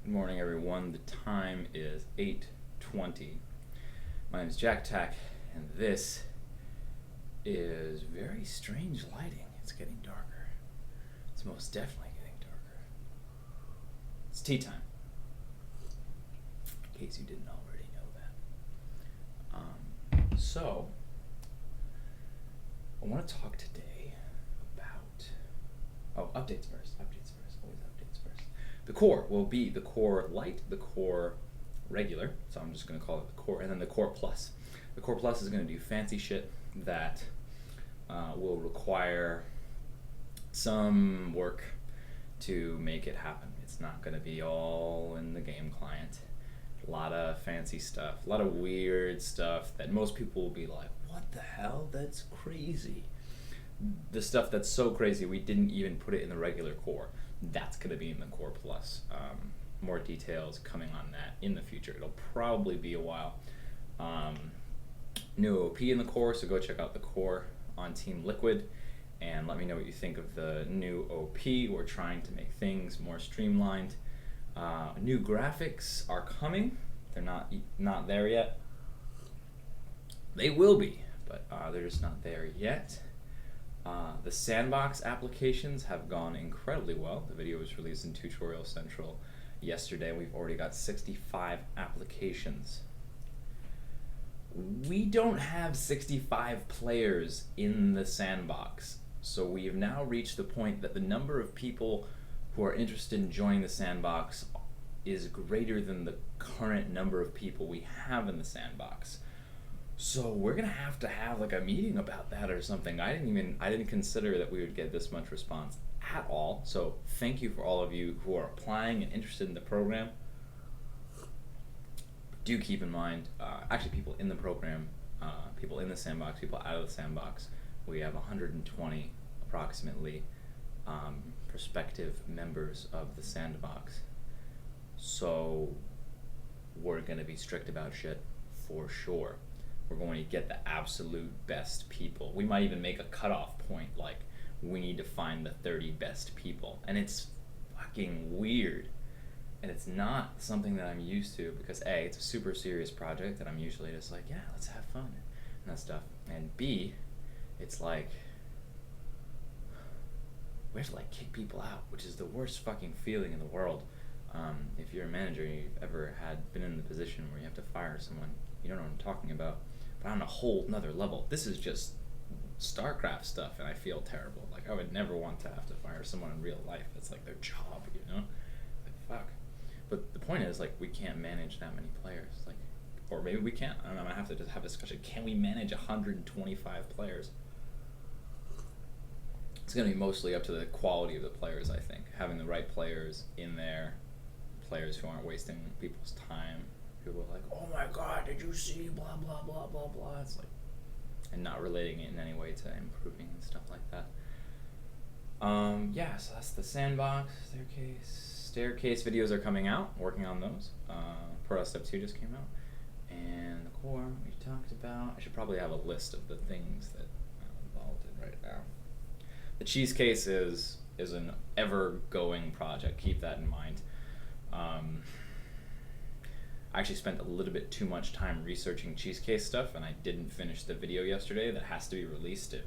Good morning, everyone. The time is 8:20. My name is JaKaTaK, and this is very strange lighting. It's getting darker. It's most definitely getting darker. It's tea time, in case you didn't already know that. So, I want to talk today about... updates first. Always updates first. The core will be the core light, the core regular, so I'm just going to call it the core, and then the core plus. The core plus is going to do fancy shit that will require some work to make it happen. It's not going to be all in the game client. A lot of fancy stuff, a lot of weird stuff that most people will be like, what the hell? That's crazy. The stuff that's so crazy we didn't even put it in the regular core. That's going to be in the core plus. More details coming on that in the future. It'll probably be a while. New OP in the core, so go check out the core on Team Liquid and let me know what you think of the new OP. We're trying to make things more streamlined. New graphics are coming. They're not there yet. They will be, but they're just not there yet. The sandbox applications have gone incredibly well. The video was released in Tutorial Central yesterday. We've already got 65 applications. We don't have 65 players in the sandbox, so we have now reached the point that the number of people who are interested in joining the sandbox is greater than the current number of people we have in the sandbox. So we're gonna have to have like a meeting about that or something. I didn't consider that we would get this much response at all. So thank you for all of you who are applying and interested in the program. Do keep in mind, actually people in the program, people in the sandbox, people out of the sandbox. We have 120 approximately prospective members of the sandbox. So we're gonna be strict about shit for sure. We're going to get the absolute best people. We might even make a cutoff point, like we need to find the 30 best people. And it's fucking weird. And it's not something that I'm used to because A, it's a super serious project that I'm usually just like, yeah, let's have fun and that stuff. And B, it's like, we have to like kick people out, which is the worst fucking feeling in the world. If you're a manager and you've ever been in the position where you have to fire someone, you don't know what I'm talking about. But on a whole nother level, this is just StarCraft stuff, and I feel terrible. Like, I would never want to have to fire someone in real life. It's like their job, you know? Like, fuck. But the point is, like, we can't manage that many players. Like, or maybe we can't. I don't know, I'm gonna have to just have a discussion. Can we manage 125 players? It's gonna be mostly up to the quality of the players, I think. Having the right players in there, players who aren't wasting people's time. People are like, oh my god, did you see blah blah blah blah blah. It's like, and not relating it in any way to improving and stuff like that. Yeah, so that's the sandbox. Staircase videos are coming out. Working on those. Pro Step 2 just came out, and the core we talked about. I should probably have a list of the things that I'm involved in right now. The cheese case is an ever-going project. Keep that in mind. I actually spent a little bit too much time researching cheesecake stuff, and I didn't finish the video yesterday that has to be released in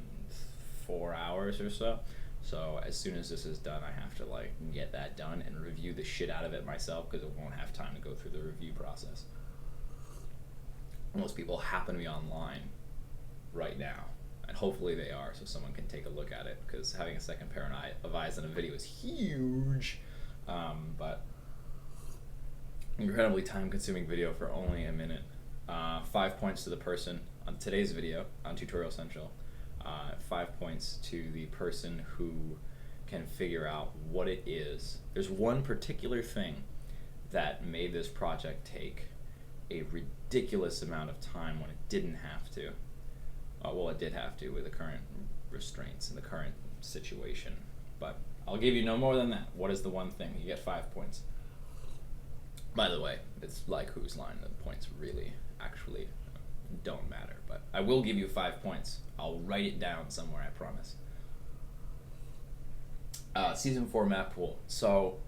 4 hours or so. So as soon as this is done, I have to like get that done and review the shit out of it myself because I won't have time to go through the review process. Most people happen to be online right now, and hopefully they are, so someone can take a look at it, because having a second pair of eyes in a video is huge. But incredibly time-consuming video for only a minute. 5 points to the person on today's video on Tutorial Central. 5 points to the person who can figure out what it is. There's one particular thing that made this project take a ridiculous amount of time when it didn't have to. Well, it did have to with the current restraints and the current situation. But I'll give you no more than that. What is the one thing? You get 5 points. By the way, it's like whose line. The points really, actually don't matter. But I will give you 5 points. I'll write it down somewhere, I promise. Season 4 map pool. So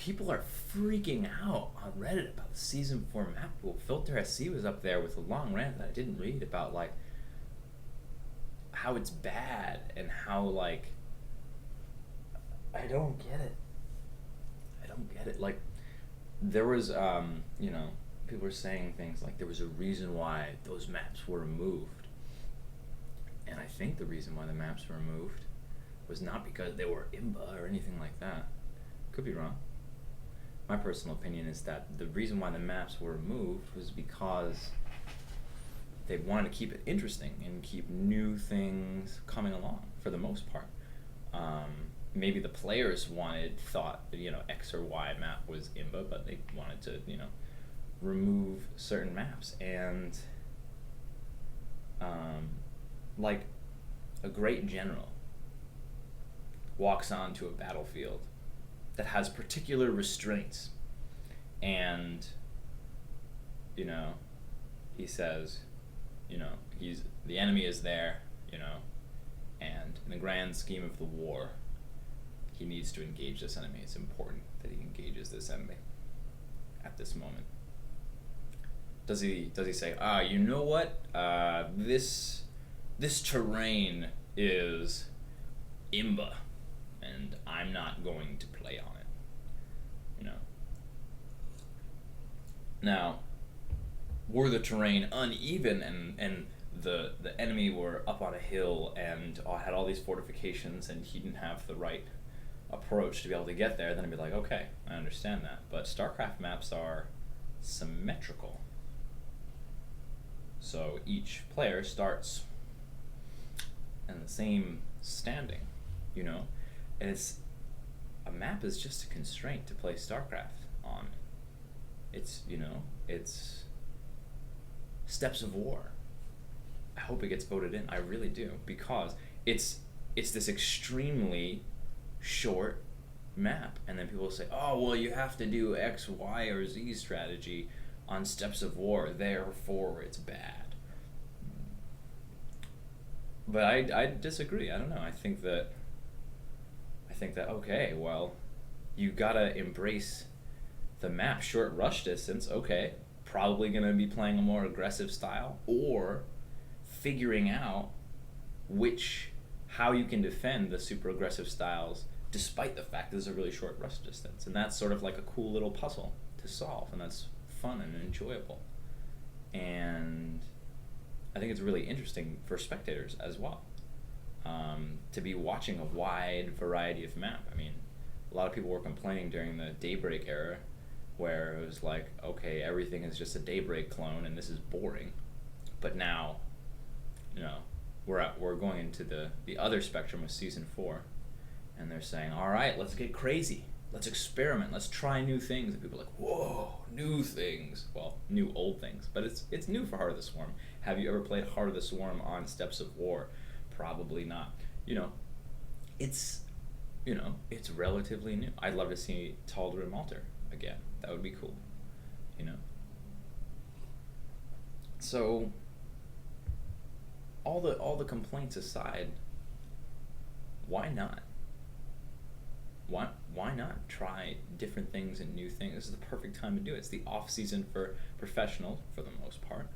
people are freaking out on Reddit about the season 4 map pool. Filter SC was up there with a long rant that I didn't read about, like, how it's bad and how, like, I don't get it. Like, there was, people were saying things like there was a reason why those maps were removed. And I think the reason why the maps were removed was not because they were IMBA or anything like that. Could be wrong. My personal opinion is that the reason why the maps were removed was because they wanted to keep it interesting and keep new things coming along for the most part. Maybe the players thought that, X or Y map was IMBA, but they wanted to, remove certain maps. And like a great general walks onto a battlefield that has particular restraints, and he says, the enemy is there, and in the grand scheme of the war, he needs to engage this enemy. It's important that he engages this enemy at this moment. Does he say, you know what? This terrain is IMBA, and I'm not going to play on it. Now, were the terrain uneven and the enemy were up on a hill and had all these fortifications and he didn't have the right approach to be able to get there, then I'd be like, okay, I understand that. But StarCraft maps are symmetrical. So each player starts in the same standing, and a map is just a constraint to play StarCraft on. It's Steps of War. I hope it gets voted in. I really do, because it's this extremely short map, and then people say, oh, well, you have to do X, Y, or Z strategy on Steps of War, therefore it's bad. But I disagree. I don't know. I think that okay, well, you gotta embrace the map. Short rush distance, okay, probably gonna be playing a more aggressive style, or figuring out how you can defend the super aggressive styles despite the fact there's a really short rush distance. And that's sort of like a cool little puzzle to solve, and that's fun and enjoyable. And I think it's really interesting for spectators as well, to be watching a wide variety of map. I mean, a lot of people were complaining during the Daybreak era, where it was like, okay, everything is just a Daybreak clone and this is boring. But now, we're going into the other spectrum of Season 4, and they're saying, all right, let's get crazy. Let's experiment. Let's try new things. And people are like, whoa, new things. Well, new old things. But it's new for Heart of the Swarm. Have you ever played Heart of the Swarm on Steps of War? Probably not. It's relatively new. I'd love to see Tal'Darim Malter again. That would be cool. So all the complaints aside, why not? Why not try different things and new things? This is the perfect time to do it. It's the off season for professionals for the most part.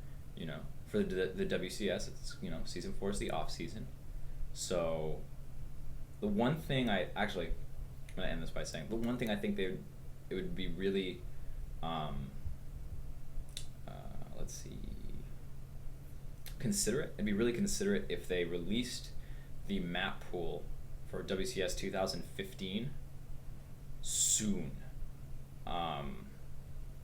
For the WCS, it's Season 4 is the off season. So the one thing I'm gonna end this by saying, the one thing I think it would be really considerate. It'd be really considerate if they released the map pool for WCS 2015 soon,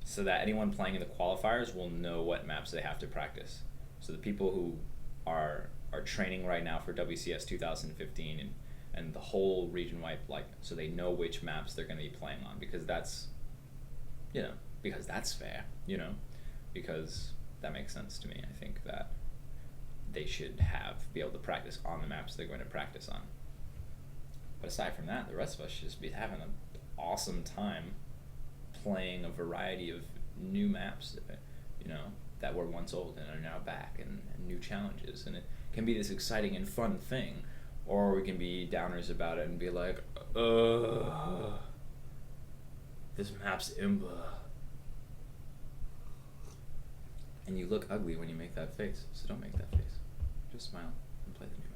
so that anyone playing in the qualifiers will know what maps they have to practice. So the people who are training right now for WCS 2015 and the whole region wide, so they know which maps they're going to be playing on, because that's fair, because that makes sense to me. I think that they should be able to practice on the maps they're going to practice on. But aside from that, the rest of us should just be having an awesome time playing a variety of new maps, that were once old and are now back, and new challenges. And it can be this exciting and fun thing, or we can be downers about it and be like, This map's imba. And you look ugly when you make that face, so don't make that face. Just smile and play the music.